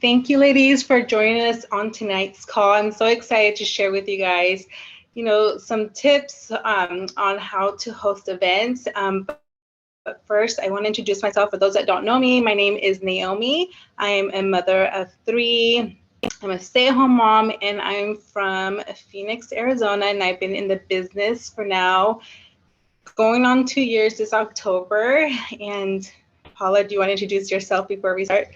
Thank you, ladies, for joining us on tonight's call. I'm so excited to share with you guys, some tips on how to host events. But first, I want to introduce myself. For those that don't know me, my name is Naomi. I am a mother of three. I'm a stay-at-home mom, and I'm from Phoenix, Arizona, and I've been in the business for now going on 2 years this October. And Paula, do you want to introduce yourself before we start?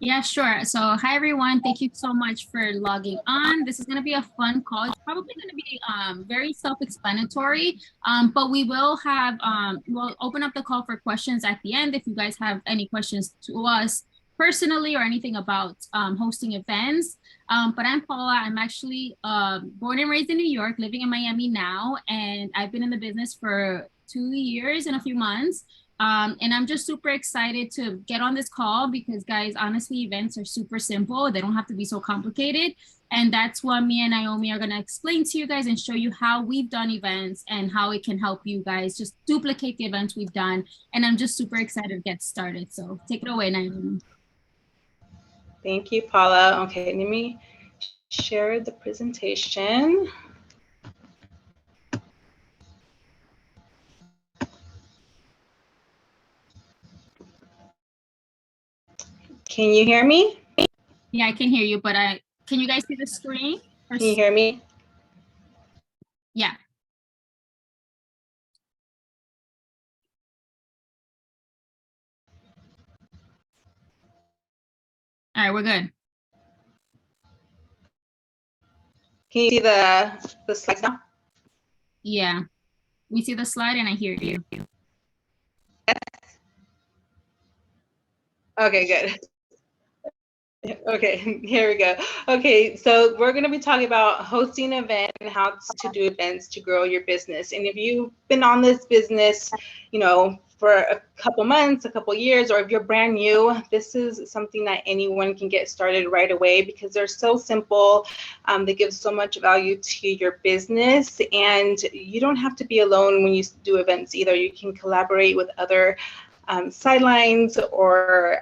Yeah, sure. So hi, everyone. Thank you so much for logging on. This is going to be a fun call. It's probably going to be very self-explanatory, but we will have, we'll open up the call for questions at the end if you guys have any questions to us personally or anything about hosting events. But I'm Paula. I'm actually born and raised in New York, living in Miami now, and I've been in the business for 2 years and a few months. And I'm just super excited to get on this call because, guys, honestly, events are super simple. They don't have to be so complicated. And that's what me and Naomi are going to explain to you guys and show you how we've done events and how it can help you guys just duplicate the events we've done. And I'm just super excited to get started. So take it away, Naomi. Thank you, Paula. Okay, let me share the presentation. Can you hear me? Yeah, I can hear you, but can you guys see the screen? Can you hear me? Yeah. All right, we're good. Can you see the slides now? Yeah, we see the slide and I hear you. Yes. Okay, good. Okay, here we go. Okay, so we're going to be talking about hosting an event and how to do events to grow your business. And if you've been on this business, for a couple months, a couple years, or if you're brand new, this is something that anyone can get started right away because they're so simple. They give so much value to your business, and you don't have to be alone when you do events either. You can collaborate with other sidelines or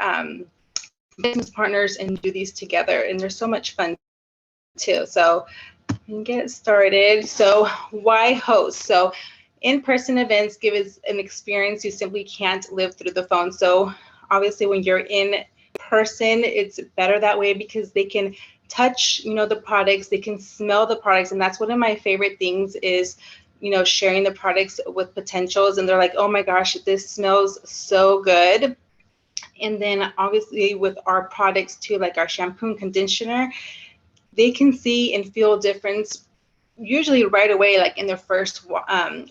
business partners and do these together, and they're so much fun too. So get started. So why host? So in-person events give us an experience you simply can't live through the phone. So obviously when you're in person, it's better that way because they can touch the products, they can smell the products, and that's one of my favorite things is sharing the products with potentials, and they're like, oh my gosh, this smells so good. And then obviously with our products too, like our shampoo and conditioner, they can see and feel a difference usually right away, like in their first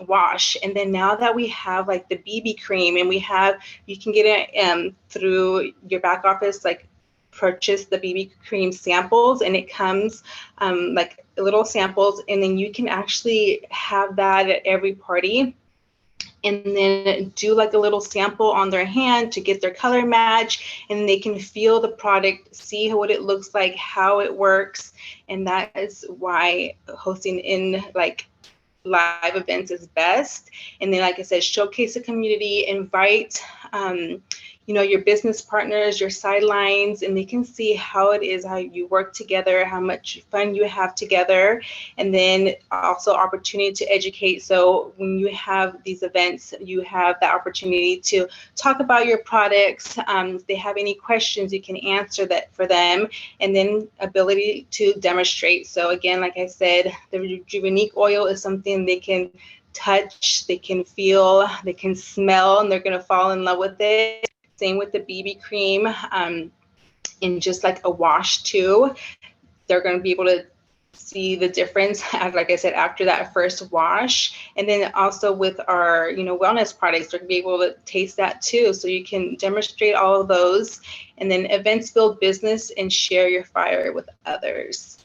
wash. And then now that we have like the BB cream, and you can get it through your back office, like purchase the BB cream samples, and it comes like little samples, and then you can actually have that at every party, and then do like a little sample on their hand to get their color match, and they can feel the product, see what it looks like, how it works. And that is why hosting in like live events is best. And then, like I said, showcase the community, invite your business partners, your sidelines, and they can see how it is, how you work together, how much fun you have together. And then also opportunity to educate. So when you have these events, you have the opportunity to talk about your products. If they have any questions, you can answer that for them. And then ability to demonstrate. So again, like I said, the Rejuvenate oil is something they can touch, they can feel, they can smell, and they're going to fall in love with it. Same with the BB cream, in just like a wash too. They're going to be able to see the difference, like I said, after that first wash. And then also with our, wellness products, they're going to be able to taste that too. So you can demonstrate all of those. And then events build business and share your fire with others.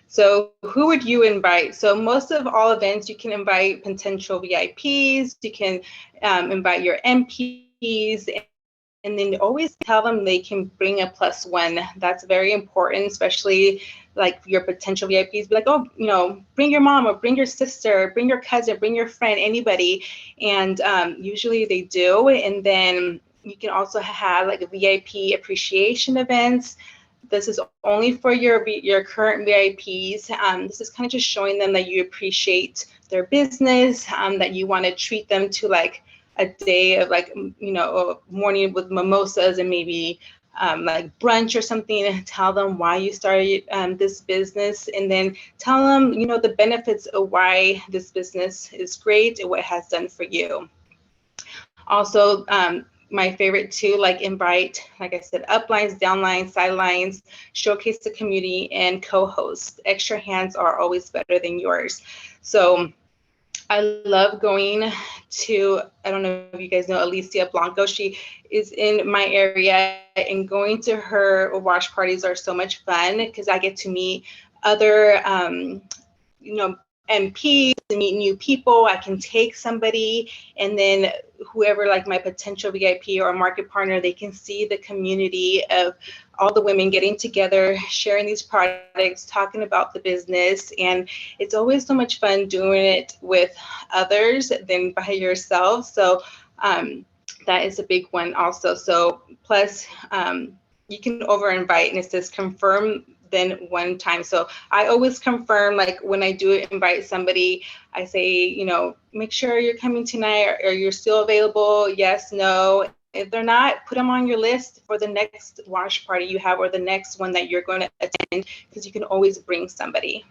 So who would you invite? So most of all events, you can invite potential VIPs, you can invite your MPs, and then always tell them they can bring a +1. That's very important, especially like your potential VIPs. Be like, oh, bring your mom or bring your sister, bring your cousin, bring your friend, anybody. And usually they do. And then You can also have like a VIP appreciation events. This is only for your current VIPs. This is kind of just showing them that you appreciate their business, that you want to treat them to like a day of like, a morning with mimosas and maybe like brunch or something, and tell them why you started this business, and then tell them, the benefits of why this business is great and what it has done for you. Also, my favorite too, like invite, like I said, uplines, downlines, sidelines, showcase the community, and co-host. Extra hands are always better than yours. So I love going to, I don't know if you guys know Alicia Blanco. She is in my area, and going to her wash parties are so much fun because I get to meet other, MPs, and meet new people. I can take somebody, and then whoever, like my potential VIP or market partner, they can see the community of all the women getting together, sharing these products, talking about the business. And it's always so much fun doing it with others than by yourself. So that is a big one also. So plus you can over invite, and it says confirm then one time. So I always confirm, like when I do invite somebody, I say, make sure you're coming tonight, or you're still available. Yes, no. If they're not, put them on your list for the next wash party you have, or the next one that you're going to attend, because you can always bring somebody.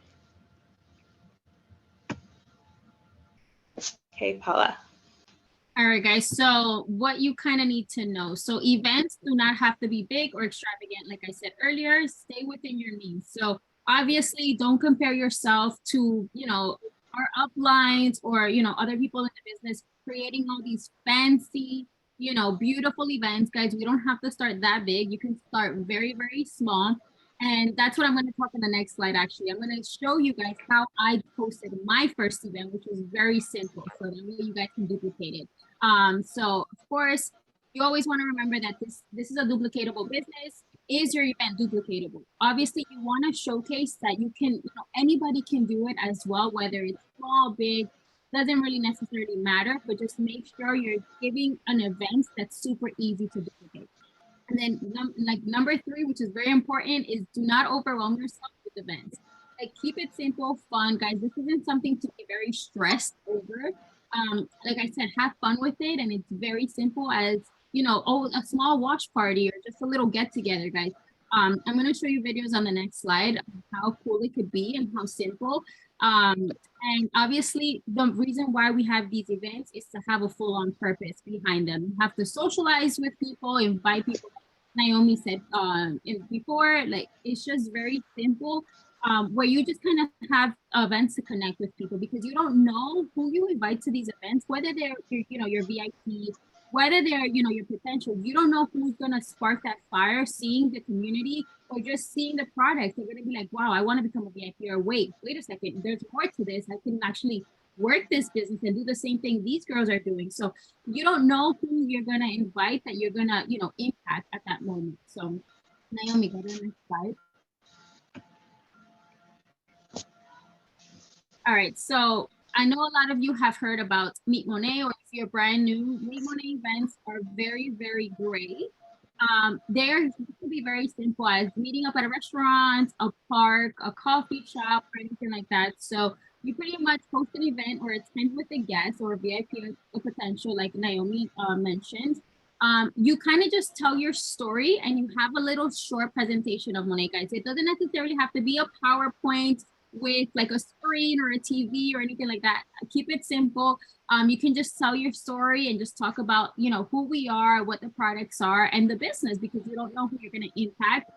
Okay, Paula. All right, guys. So what you kind of need to know. So events do not have to be big or extravagant. Like I said earlier, stay within your means. So obviously don't compare yourself to, our uplines or, other people in the business creating all these fancy, beautiful events. Guys, we don't have to start that big. You can start very, very small. And that's what I'm going to talk in the next slide, actually. I'm going to show you guys how I posted my first event, which was very simple. So that way you guys can duplicate it. So of course, you always want to remember that this is a duplicatable business. Is your event duplicatable? Obviously, you want to showcase that you can, anybody can do it as well, whether it's small, big, doesn't really necessarily matter, but just make sure you're giving an event that's super easy to duplicate. And then like number 3, which is very important, is do not overwhelm yourself with events. Like keep it simple, fun, guys. This isn't something to be very stressed over. Like I said, have fun with it, and it's very simple as a small watch party or just a little get together, guys. I'm going to show you videos on the next slide of how cool it could be and how simple. And obviously, the reason why we have these events is to have a full-on purpose behind them. You have to socialize with people, invite people. Naomi said before, like it's just very simple. Where you just kind of have events to connect with people, because you don't know who you invite to these events, whether they're your VIP, whether they're your potential. You don't know who's gonna spark that fire, seeing the community or just seeing the product. They're gonna be like, wow, I want to become a VIP, or wait a second, there's more to this. I can actually work this business and do the same thing these girls are doing. So you don't know who you're gonna invite that you're gonna impact at that moment. So Naomi, go to the next slide. All right, so I know a lot of you have heard about Meet Monat, or if you're brand new, Meet Monat events are very, very great. They're to be very simple, as meeting up at a restaurant, a park, a coffee shop, or anything like that. So you pretty much host an event or attend with a guest or a VIP or potential, like Naomi mentioned. You kind of just tell your story, and you have a little short presentation of Monat, guys. It doesn't necessarily have to be a PowerPoint with like a screen or a TV or anything like that. Keep it simple. You can just tell your story and just talk about, who we are, what the products are, and the business, because you don't know who you're going to impact.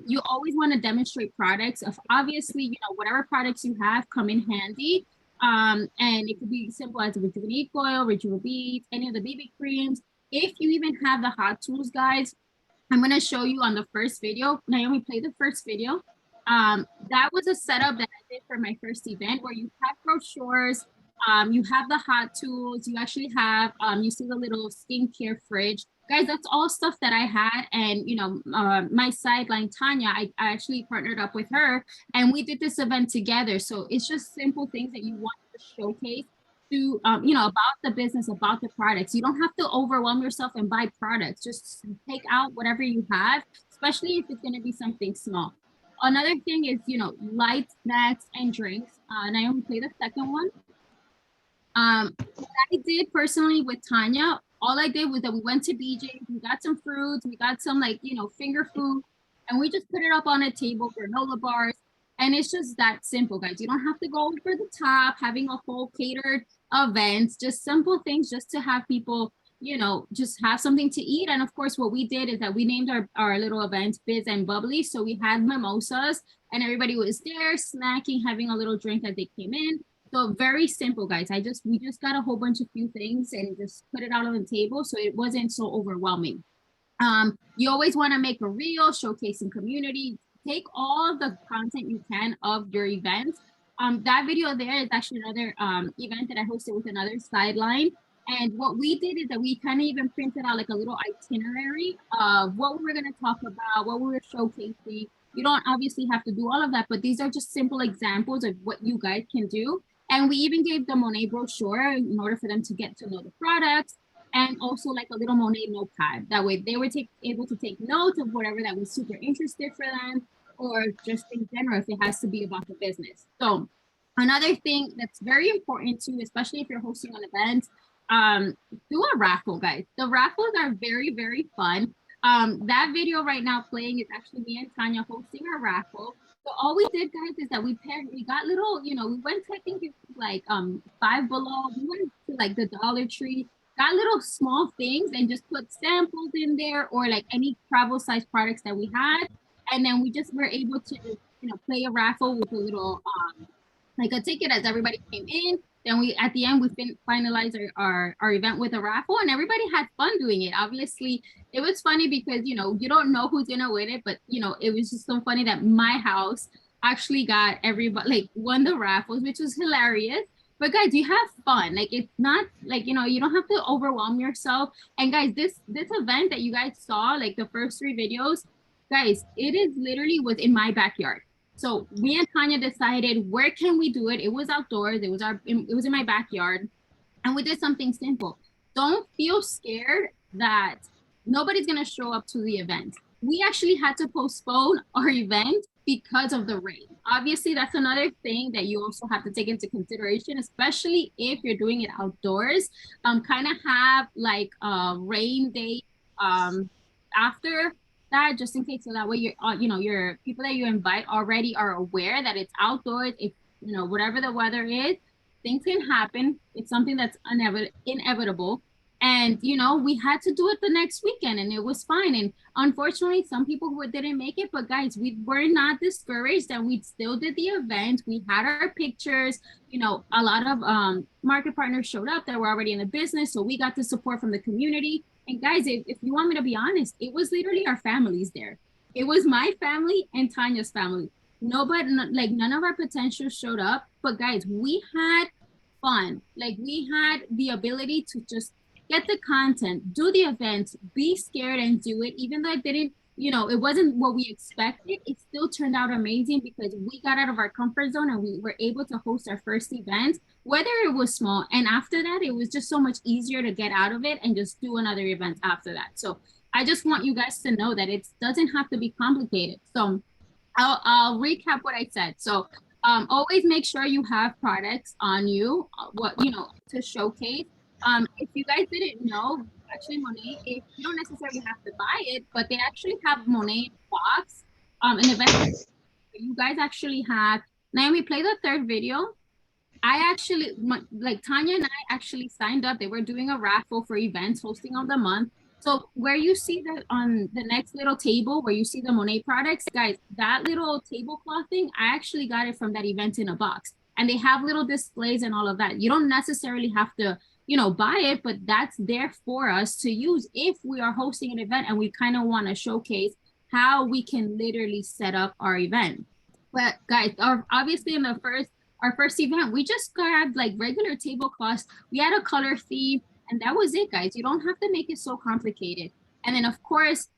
You always want to demonstrate products of, obviously, whatever products you have come in handy. And it could be simple as Rejuvenate Oil, Rejuvenate, any of the BB creams. If you even have the hot tools, guys, I'm going to show you on the first video. Naomi, play the first video. That was a setup that I did for my first event, where you have brochures, you have the hot tools, you actually have, you see the little skincare fridge. Guys, that's all stuff that I had. And, my sideline, Tanya, I actually partnered up with her, and we did this event together. So it's just simple things that you want to showcase to about the business, about the products. You don't have to overwhelm yourself and buy products. Just take out whatever you have, especially if it's going to be something small. Another thing is, light snacks and drinks. Naomi, play the second one. What I did personally with Tanya, all I did was that we went to BJ's, we got some fruits, we got some finger food, and we just put it up on a table, granola bars. And it's just that simple, guys. You don't have to go over the top, having a whole catered event, just simple things just to have people, just have something to eat. And of course, what we did is that we named our little event Biz and Bubbly. So we had mimosas and everybody was there snacking, having a little drink as they came in. So very simple, guys. We just got a whole bunch of few things and just put it out on the table so it wasn't so overwhelming. You always want to make a reel, showcasing community. Take all the content you can of your event. That video there is actually another event that I hosted with another sideline. And what we did is that we kind of even printed out like a little itinerary of what we were going to talk about, what we were showcasing. You don't obviously have to do all of that, but these are just simple examples of what you guys can do. And we even gave the Monet brochure in order for them to get to know the products, and also like a little Monet notepad. That way they were able to take notes of whatever that was super interested for them, or just in general if it has to be about the business. So another thing that's very important too, especially if you're hosting an event, do a raffle, guys. The raffles are very, very fun. That video right now playing is actually me and Tanya hosting a raffle. So all we did, guys, is that we got little, we went to, I think it's like Five Below. We went to like the Dollar Tree, got little small things and just put samples in there or like any travel size products that we had. And then we just were able to, play a raffle with a little like a ticket as everybody came in. Then we at the end we finalized our event with a raffle, and everybody had fun doing it. Obviously, it was funny because you don't know who's gonna win it, but it was just so funny that my house actually got everybody like won the raffles, which was hilarious. But guys, you have fun. Like it's not like you don't have to overwhelm yourself. And guys, this event that you guys saw, like the first 3 videos, guys, it is literally was in my backyard. So me and Tanya decided where can we do it? It was outdoors. It was in my backyard, and we did something simple. Don't feel scared that nobody's gonna show up to the event. We actually had to postpone our event because of the rain. Obviously, that's another thing that you also have to take into consideration, especially if you're doing it outdoors. Kind of have like a rain day after that, just in case, so that way your people that you invite already are aware that it's outdoors. If whatever the weather is, things can happen. It's something that's inevitable. And we had to do it the next weekend, and it was fine. And unfortunately, some people didn't make it, but guys, we were not discouraged, and we still did the event. We had our pictures. A lot of market partners showed up that were already in the business, so we got the support from the community. And guys, if you want me to be honest, it was literally our families there. It was my family and Tanya's family. Nobody, like none of our potentials showed up, but guys, we had fun. Like we had the ability to just get the content, do the event, be scared and do it, even though it didn't, it wasn't what we expected. It still turned out amazing because we got out of our comfort zone and we were able to host our first event, whether it was small. And after that, it was just so much easier to get out of it and just do another event after that. So I just want you guys to know that it doesn't have to be complicated. So I'll recap what I said. So always make sure you have products on you, to showcase. If you guys didn't know, actually Monet, if you don't necessarily have to buy it, but they actually have Monet box, an event. You guys actually have. Naomi, play the 3rd video. I actually, like Tanya and I actually signed up. They were doing a raffle for events, hosting of the month. So where you see that on the next little table, where you see the Monet products, guys, that little tablecloth thing, I actually got it from that event in a box. And they have little displays and all of that. You don't necessarily have to, buy it, but that's there for us to use if we are hosting an event and we kind of want to showcase how we can literally set up our event. But guys, obviously in our first event, we just grabbed like regular tablecloths. We had a color theme, and that was it, guys. You don't have to make it so complicated. And then of course,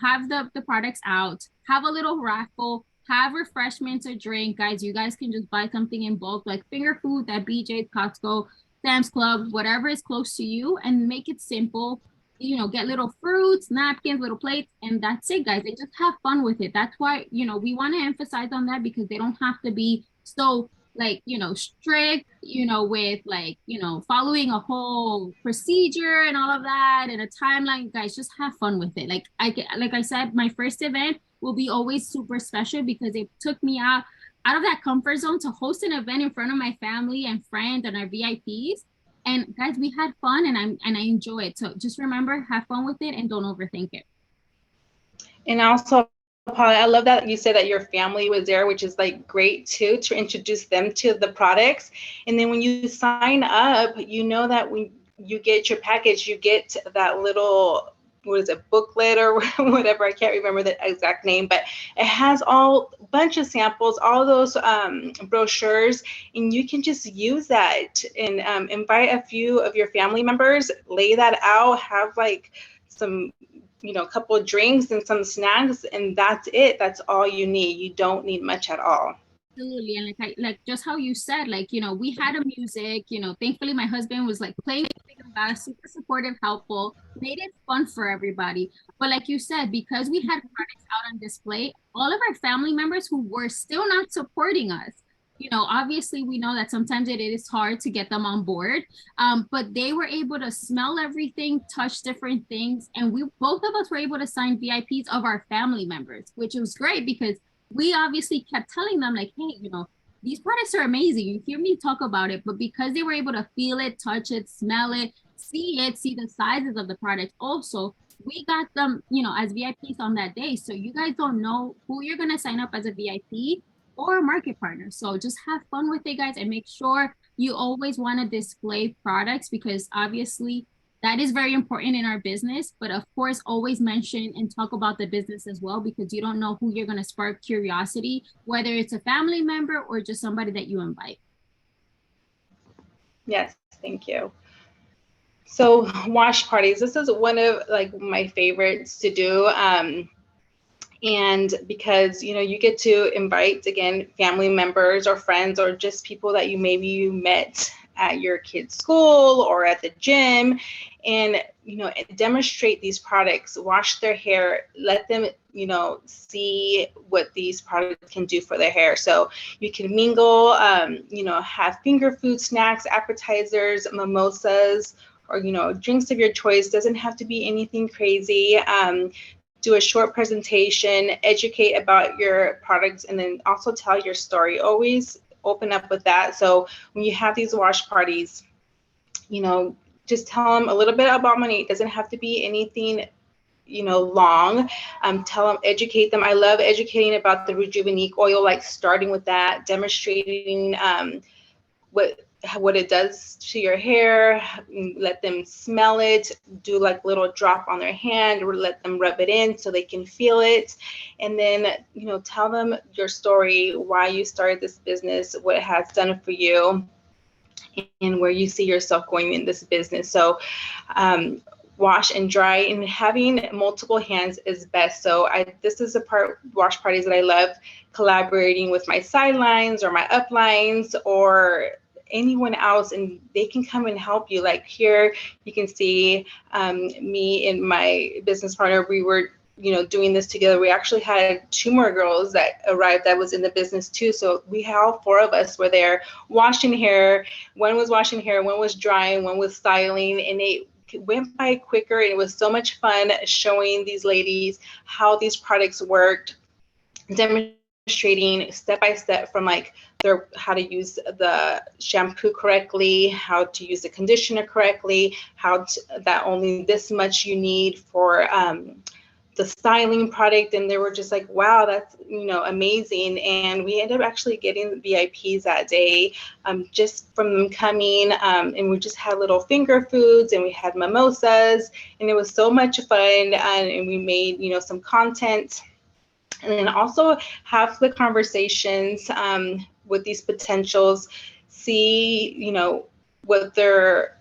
have the products out, have a little raffle, have refreshments or drink, guys. You guys can just buy something in bulk, like finger food at BJ's, Costco. Sam's Club, whatever is close to you, and make it simple. You know, get little fruits, napkins, little plates, and that's it, guys. They just have fun with it. That's why, you know, we want to emphasize on that because they don't have to be so like, you know, strict, you know, with like, you know, following a whole procedure and all of that and a timeline. Guys, just have fun with it. Like I said, my first event will be always super special because it took me out of that comfort zone to host an event in front of my family and friends and our VIPs. And guys, we had fun and I enjoy it. So just remember, have fun with it and don't overthink it. And also, Paula, I love that you said that your family was there, which is like great too, to introduce them to the products. And then when you sign up, you know that when you get your package, you get that little, what is it, booklet or whatever. I can't remember the exact name, but it has all bunch of samples, all those brochures, and you can just use that and invite a few of your family members, lay that out, have like some, you know, a couple of drinks and some snacks, and that's it. That's all you need. You don't need much at all. Absolutely. And like just how you said, like, you know, we had a music, you know, thankfully my husband was like playing music in the back, super supportive, helpful, made it fun for everybody. But like you said, because we had products out on display, all of our family members who were still not supporting us, you know, obviously we know that sometimes it is hard to get them on board. But they were able to smell everything, touch different things, and we both of us were able to sign VIPs of our family members, which was great because we obviously kept telling them like, hey, you know, these products are amazing. You hear me talk about it, but because they were able to feel it, touch it, smell it, see the sizes of the product also, we got them, you know, as VIPs on that day. So you guys don't know who you're going to sign up as a VIP or a market partner. So just have fun with it, guys, and make sure you always want to display products because obviously that is very important in our business. But of course, always mention and talk about the business as well because you don't know who you're going to spark curiosity, whether it's a family member or just somebody that you invite. Yes, thank you. So wash parties. This is one of like my favorites to do. And because, you know, you get to invite, again, family members or friends or just people that you met at your kid's school or at the gym, and, you know, demonstrate these products, wash their hair, let them, you know, see what these products can do for their hair. So you can mingle, you know, have finger food, snacks, appetizers, mimosas, or, you know, drinks of your choice. Doesn't have to be anything crazy. Do a short presentation, educate about your products, and then also tell your story. Always open up with that. So when you have these wash parties, you know, just tell them a little bit about money. It doesn't have to be anything, you know, long. Tell them, educate them. I love educating about the Rejuvenique oil, like starting with that, demonstrating what it does to your hair, let them smell it, do like little drop on their hand, or let them rub it in so they can feel it. And then, you know, tell them your story, why you started this business, what it has done for you, and where you see yourself going in this business. So wash and dry, and having multiple hands is best. So this is a wash parties that I love, collaborating with my sidelines or my uplines or anyone else, and they can come and help you. Like here you can see me and my business partner, we were, you know, doing this together. We actually had two more girls that arrived that was in the business too. So we had all four of us were there washing hair. One was washing hair, one was drying, one was styling, and it went by quicker. It was so much fun showing these ladies how these products worked, demonstrating step by step from like how to use the shampoo correctly, how to use the conditioner correctly, that only this much you need for the styling product. And they were just like, wow, that's, you know, amazing. And we ended up actually getting VIPs that day, just from them coming, and we just had little finger foods and we had mimosas, and it was so much fun. And we made, you know, some content. And then also have the conversations with these potentials, see, you know, what they're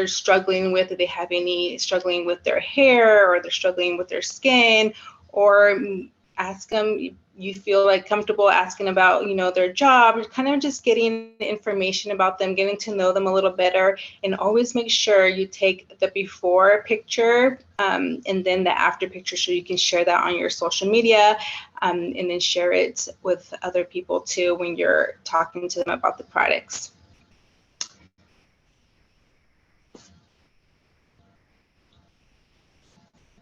struggling with, if they have any struggling with their hair or they're struggling with their skin, or ask them, you feel like comfortable asking about, their job, kind of just getting information about them, getting to know them a little better. And always make sure you take the before picture and then the after picture so you can share that on your social media, and then share it with other people too when you're talking to them about the products.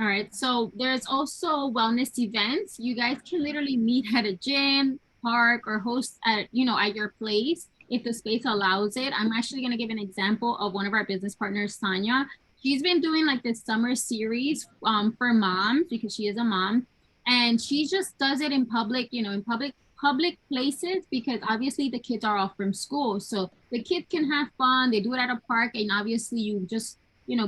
All right, so there's also wellness events. You guys can literally meet at a gym, park, or host at, at your place if the space allows it. I'm actually going to give an example of one of our business partners, Tanya. She's been doing like this summer series for moms because she is a mom, and she just does it in public, in public places, because obviously the kids are off from school. So the kids can have fun. They do it at a park, and obviously you just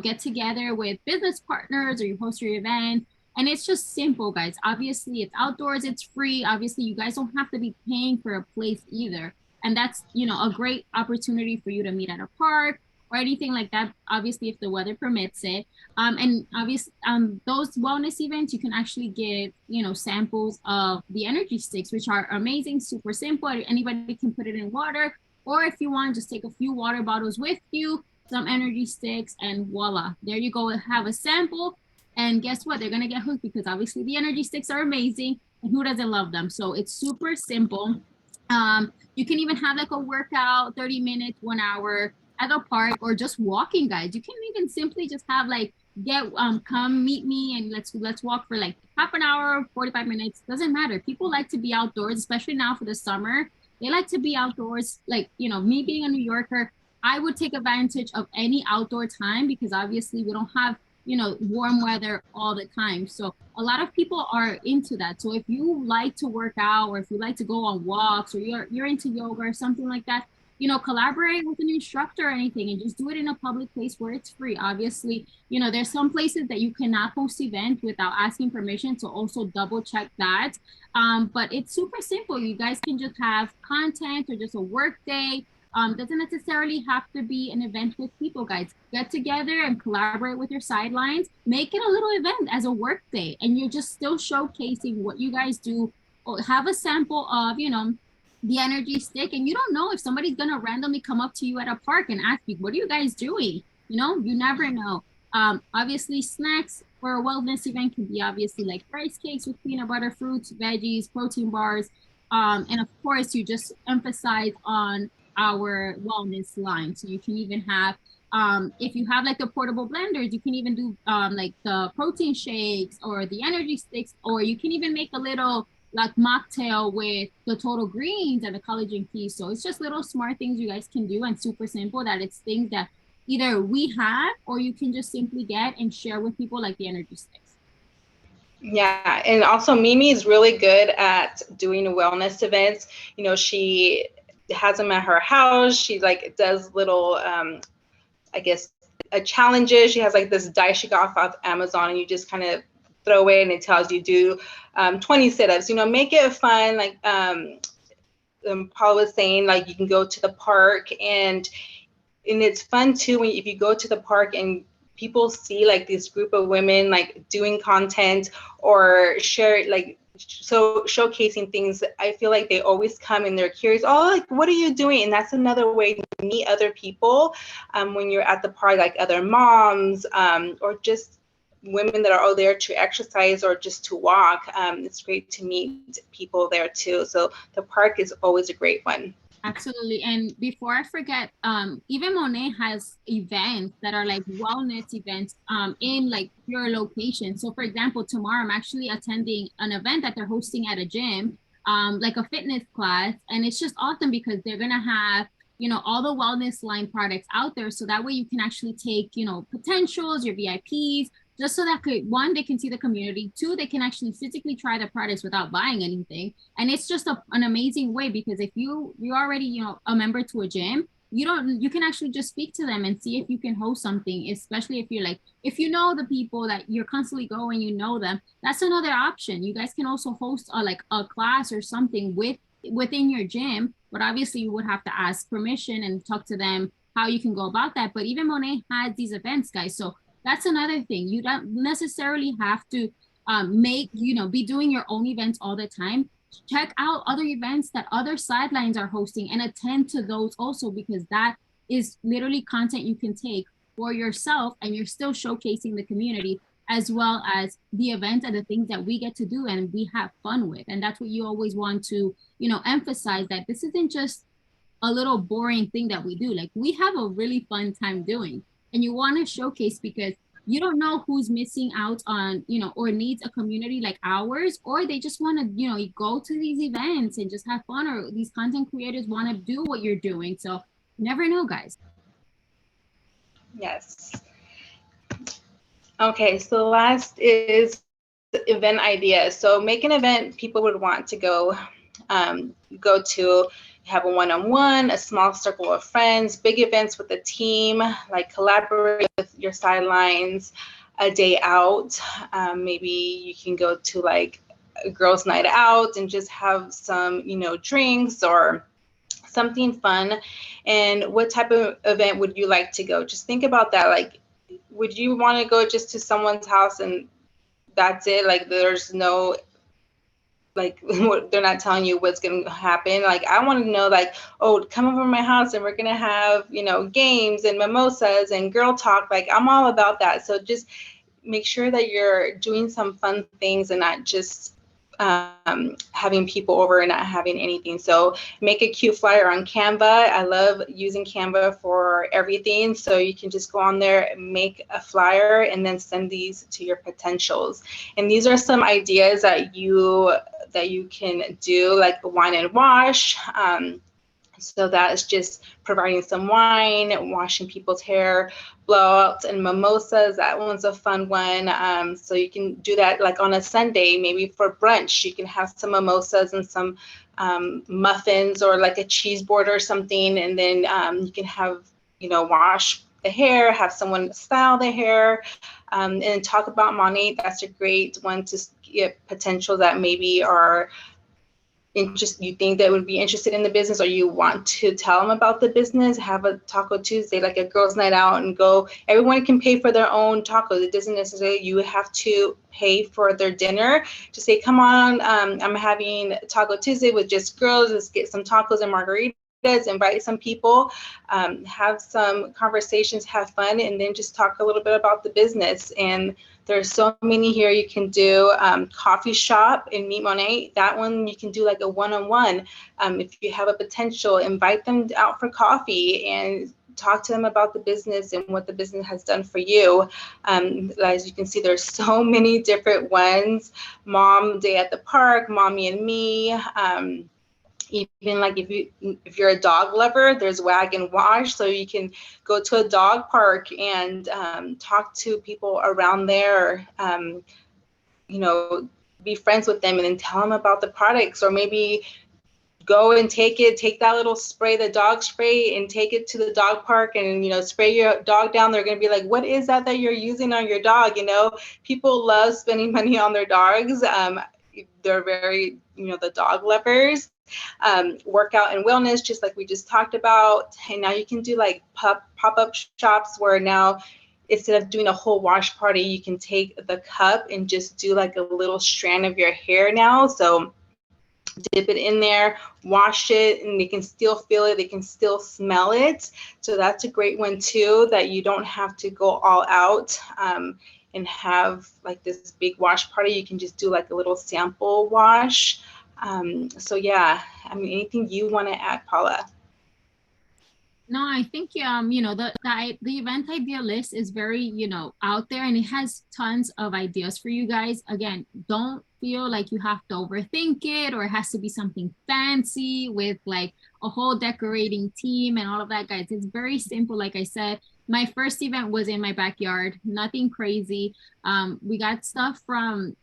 get together with business partners, or you host your event. And it's just simple, guys. Obviously, it's outdoors, it's free. Obviously, you guys don't have to be paying for a place either. And that's, a great opportunity for you to meet at a park or anything like that, obviously, if the weather permits it. And obviously, those wellness events, you can actually give, samples of the energy sticks, which are amazing, super simple. Anybody can put it in water. Or if you want, just take a few water bottles with you, some energy sticks, and voila, there you go. Have a sample, and guess what? They're gonna get hooked because obviously the energy sticks are amazing, and who doesn't love them? So it's super simple. You can even have like a workout, 30 minutes, 1 hour at a park, or just walking, guys. You can even simply just have like come meet me and let's walk for like half an hour, 45 minutes. Doesn't matter. People like to be outdoors, especially now for the summer. They like to be outdoors. Like, me being a New Yorker, I would take advantage of any outdoor time because obviously we don't have, warm weather all the time. So a lot of people are into that. So if you like to work out, or if you like to go on walks, or you're into yoga or something like that, collaborate with an instructor or anything, and just do it in a public place where it's free. Obviously, there's some places that you cannot host events without asking permission. So also double check that. But it's super simple. You guys can just have content or just a work day. Doesn't necessarily have to be an event with people, guys. Get together and collaborate with your sidelines. Make it a little event as a work day, and you're just still showcasing what you guys do. Or have a sample of, the energy stick, and you don't know if somebody's gonna randomly come up to you at a park and ask you, "What are you guys doing?" You never know. Obviously, snacks for a wellness event can be obviously like rice cakes with peanut butter, fruits, veggies, protein bars, and of course, you just emphasize on our wellness line. So you can even have, if you have like the portable blenders, you can even do like the protein shakes or the energy sticks, or you can even make a little like mocktail with the total greens and the collagen tea. So it's just little smart things you guys can do, and super simple, that it's things that either we have or you can just simply get and share with people, like the energy sticks. Yeah, and also Mimi is really good at doing wellness events. She has them at her house. She like does little, I guess, challenges. She has like this dice she got off Amazon, and you just kind of throw it, and it tells you do 20 sit-ups. Make it fun. Like Paul was saying, like you can go to the park, and it's fun too if you go to the park and people see like this group of women like doing content or share like showcasing things. I feel like they always come and they're curious, oh, like what are you doing? And that's another way to meet other people when you're at the park, like other moms or just women that are all there to exercise or just to walk. It's great to meet people there too. So the park is always a great one. Absolutely. And before I forget, even Monet has events that are like wellness events in like your location. So for example, tomorrow I'm actually attending an event that they're hosting at a gym, like a fitness class. And it's just awesome because they're gonna have, all the wellness line products out there. So that way you can actually take, potentials, your VIPs, just so that one, they can see the community. Two, they can actually physically try the products without buying anything. And it's just an amazing way, because if you're already, a member to a gym, you can actually just speak to them and see if you can host something, especially if you're like, if you know the people that you're constantly going, them, that's another option. You guys can also host like a class or something within your gym, but obviously you would have to ask permission and talk to them how you can go about that. But even Monet has these events, guys. So that's another thing. You don't necessarily have to be doing your own events all the time. check out other events that other sidelines are hosting and attend to those also, because that is literally content you can take for yourself and you're still showcasing the community as well as the event and the things that we get to do and we have fun with. And that's what you always want to, emphasize, that this isn't just a little boring thing that we do. Like, we have a really fun time doing, and you want to showcase, because you don't know who's missing out on, or needs a community like ours, or they just want to, go to these events and just have fun, or these content creators want to do what you're doing. So you never know, guys. Yes. Okay, so last is event ideas. So make an event people would want to go to. Have a one-on-one, a small circle of friends, big events with a team, like collaborate with your sidelines, a day out. Maybe you can go to like a girls' night out and just have some, drinks or something fun. And what type of event would you like to go? Just think about that. Like, would you want to go just to someone's house and that's it? Like, there's no, like, they're not telling you what's going to happen. Like, I want to know, like, oh, come over to my house and we're going to have, games and mimosas and girl talk. Like, I'm all about that. So just make sure that you're doing some fun things and not just having people over and not having anything. So make a cute flyer on Canva. I love using Canva for everything. So you can just go on there, make a flyer, and then send these to your potentials. And these are some ideas that you can do, like wine and wash. So that is just providing some wine, washing people's hair, blowouts and mimosas. That one's a fun one. So you can do that like on a Sunday, maybe for brunch. You can have some mimosas and some muffins or like a cheese board or something. And then you can have, wash the hair, have someone style the hair, and talk about money. That's a great one to get potential that maybe are you think that would be interested in the business, or you want to tell them about the business. Have a Taco Tuesday, like a girls' night out, and go. Everyone can pay for their own tacos. It doesn't necessarily you have to pay for their dinner. Just say, come on, I'm having Taco Tuesday with just girls. Let's get some tacos and margaritas. Invite some people, have some conversations, have fun, and then just talk a little bit about the business. And there's so many here you can do. Coffee shop in Meet Monat. That one you can do like a one-on-one. If you have a potential, invite them out for coffee and talk to them about the business and what the business has done for you. As you can see, there's so many different ones. Mom day at the park, mommy and me. Even like if you're a dog lover, there's wag and wash, so you can go to a dog park and talk to people around there, be friends with them and then tell them about the products, or maybe go and take that little spray, the dog spray, and take it to the dog park and spray your dog down. They're going to be like, what is that you're using on your dog? People love spending money on their dogs. They're very, the dog lovers. Workout and wellness, just like we just talked about. And now you can do like pop-up shops where now instead of doing a whole wash party, you can take the cup and just do like a little strand of your hair now. So dip it in there, wash it, and they can still feel it, they can still smell it. So that's a great one too, that you don't have to go all out and have like this big wash party. You can just do like a little sample wash. So yeah, anything you want to add, Paula? No, I think the event idea list is very out there, and it has tons of ideas for you guys. Again, don't feel like you have to overthink it, or it has to be something fancy with like a whole decorating team and all of that, guys. It's very simple. Like I said, my first event was in my backyard, nothing crazy. We got stuff from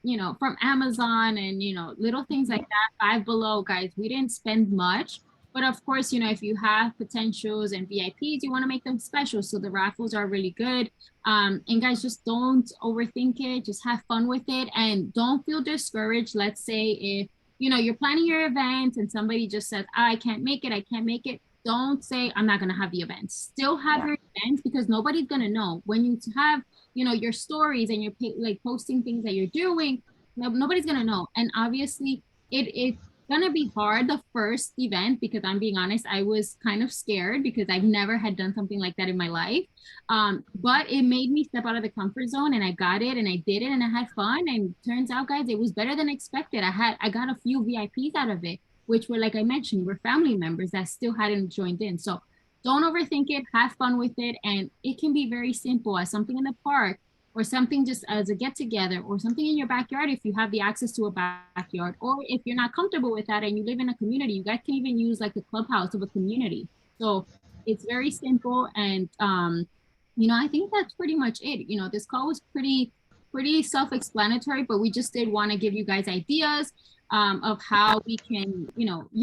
Amazon and little things like that. Five Below, guys. We didn't spend much. But of course, if you have potentials and VIPs, you want to make them special. So the raffles are really good. And guys, just don't overthink it. Just have fun with it. And don't feel discouraged. Let's say if, you're planning your event and somebody just says, I can't make it. I can't make it. Don't say, I'm not going to have the event. Still have your event, because nobody's going to know. When you have, your stories and you're like posting things that you're doing, nobody's going to know. And obviously, it gonna be hard the first event because I'm being honest, I was kind of scared because I've never had done something like that in my life. But it made me step out of the comfort zone and I got it and I did it and I had fun. And turns out, guys, it was better than expected. I got a few VIPs out of it, which were, like I mentioned, were family members that still hadn't joined in. So don't overthink it, have fun with it, and it can be very simple as something in the park or something just as a get together or something in your backyard if you have the access to a backyard, or if you're not comfortable with that and you live in a community, you guys can even use like the clubhouse of a community. So it's very simple. And I think that's pretty much it. This call was pretty self-explanatory, but we just did want to give you guys ideas of how we can,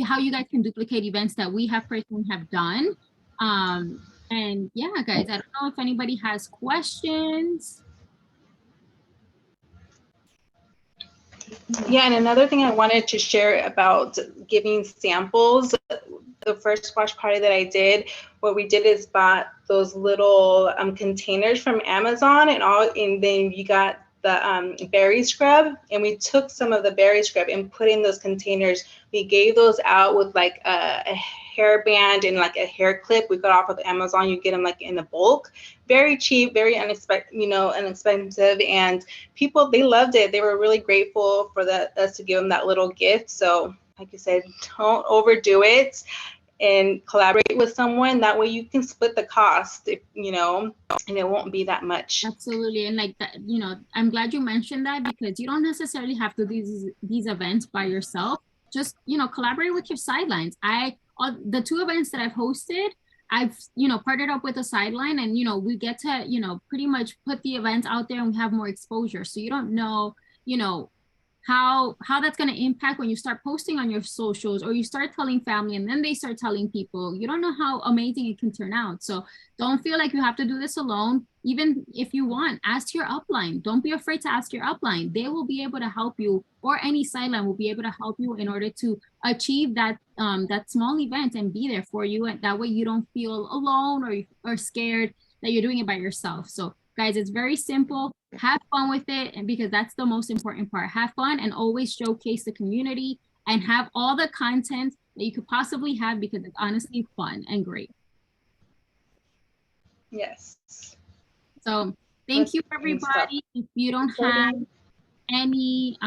how you guys can duplicate events that we have personally have done. And yeah, guys, I don't know if anybody has questions. Yeah, and another thing I wanted to share about giving samples, the first squash party that I did, what we did is bought those little containers from Amazon and then you got the berry scrub, and we took some of the berry scrub and put in those containers. We gave those out with like a hairband and like a hair clip we got off of Amazon. You get them like in a bulk, very cheap, very inexpensive, and people, they loved it. They were really grateful for us to give them that little gift. So like you said, don't overdo it and collaborate with someone. That way you can split the cost, and it won't be that much. Absolutely. And like that, I'm glad you mentioned that because you don't necessarily have to do these events by yourself. Just, collaborate with your sidelines. The two events that I've hosted, I've, partnered up with a sideline and, we get to, pretty much put the events out there and we have more exposure. So you don't know, you know, how that's going to impact when you start posting on your socials or you start telling family and then they start telling people. You don't know how amazing it can turn out. So don't feel like you have to do this alone. Even if you want, ask your upline. Don't be afraid to ask your upline. They will be able to help you, or any sideline will be able to help you in order to achieve that small event and be there for you. And that way you don't feel alone or scared that you're doing it by yourself. So guys, it's very simple. Have fun with it, and because that's the most important part. Have fun and always showcase the community and have all the content that you could possibly have because it's honestly fun and great. Yes. So thank you, everybody. If you don't have any